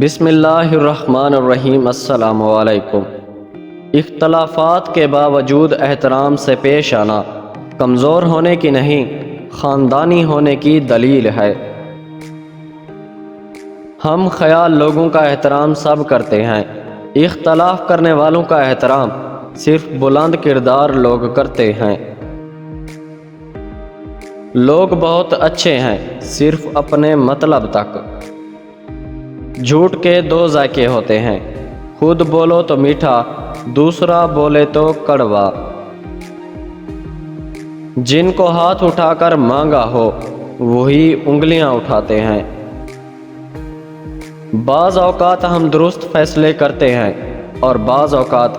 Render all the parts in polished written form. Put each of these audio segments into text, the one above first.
بسم اللہ الرحمن الرحیم۔ السلام علیکم۔ اختلافات کے باوجود احترام سے پیش آنا کمزور ہونے کی نہیں، خاندانی ہونے کی دلیل ہے۔ ہم خیال لوگوں کا احترام سب کرتے ہیں، اختلاف کرنے والوں کا احترام صرف بلند کردار لوگ کرتے ہیں۔ لوگ بہت اچھے ہیں صرف اپنے مطلب تک۔ جھوٹ کے دو ذائقے ہوتے ہیں، خود بولو تو میٹھا، دوسرا بولے تو کڑوا۔ جن کو ہاتھ اٹھا کر مانگا ہو وہی انگلیاں اٹھاتے ہیں۔ بعض اوقات ہم درست فیصلے کرتے ہیں اور بعض اوقات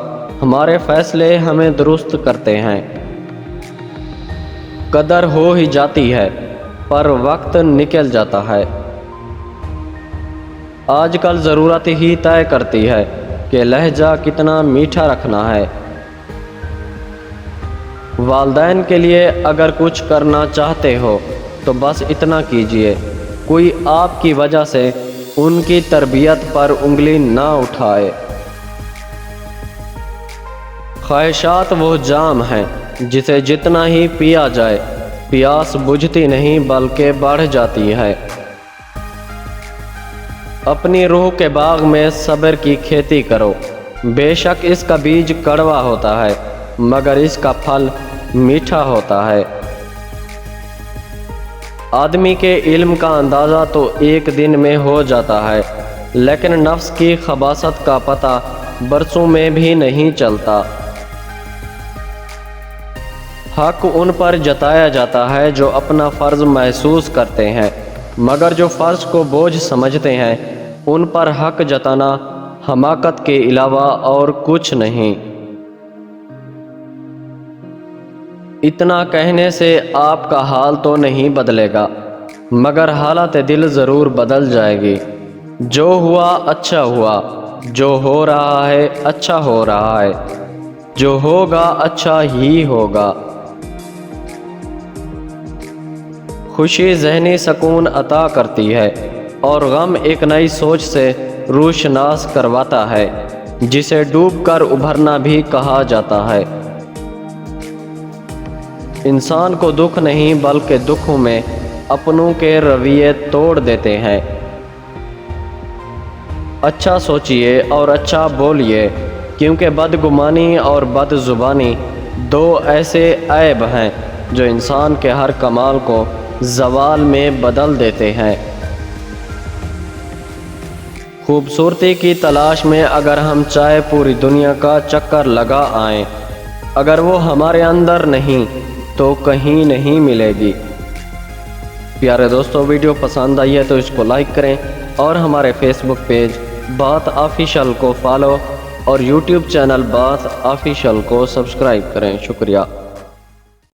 ہمارے فیصلے ہمیں درست کرتے ہیں۔ قدر ہو ہی جاتی ہے پر وقت نکل جاتا ہے۔ آج کل ضرورت ہی طے کرتی ہے کہ لہجہ کتنا میٹھا رکھنا ہے۔ والدین کے لیے اگر کچھ کرنا چاہتے ہو تو بس اتنا کیجئے، کوئی آپ کی وجہ سے ان کی تربیت پر انگلی نہ اٹھائے۔ خواہشات وہ جام ہیں جسے جتنا ہی پیا جائے پیاس بجھتی نہیں بلکہ بڑھ جاتی ہے۔ اپنی روح کے باغ میں صبر کی کھیتی کرو، بے شک اس کا بیج کڑوا ہوتا ہے مگر اس کا پھل میٹھا ہوتا ہے۔ آدمی کے علم کا اندازہ تو ایک دن میں ہو جاتا ہے لیکن نفس کی خباثت کا پتہ برسوں میں بھی نہیں چلتا۔ حق ان پر جتایا جاتا ہے جو اپنا فرض محسوس کرتے ہیں، مگر جو فرض کو بوجھ سمجھتے ہیں ان پر حق جتانا حماقت کے علاوہ اور کچھ نہیں۔ اتنا کہنے سے آپ کا حال تو نہیں بدلے گا مگر حالت دل ضرور بدل جائے گی۔ جو ہوا اچھا ہوا، جو ہو رہا ہے اچھا ہو رہا ہے، جو ہوگا اچھا ہی ہوگا۔ خوشی ذہنی سکون عطا کرتی ہے اور غم ایک نئی سوچ سے روشناس کرواتا ہے جسے ڈوب کر ابھرنا بھی کہا جاتا ہے۔ انسان کو دکھ نہیں بلکہ دکھوں میں اپنوں کے رویے توڑ دیتے ہیں۔ اچھا سوچئے اور اچھا بولیے کیونکہ بدگمانی اور بد زبانی دو ایسے عیب ہیں جو انسان کے ہر کمال کو زوال میں بدل دیتے ہیں۔ خوبصورتی کی تلاش میں اگر ہم چاہے پوری دنیا کا چکر لگا آئیں، اگر وہ ہمارے اندر نہیں تو کہیں نہیں ملے گی۔ پیارے دوستو، ویڈیو پسند آئی ہے تو اس کو لائک کریں اور ہمارے فیس بک پیج بات آفیشل کو فالو اور یوٹیوب چینل بات آفیشل کو سبسکرائب کریں۔ شکریہ۔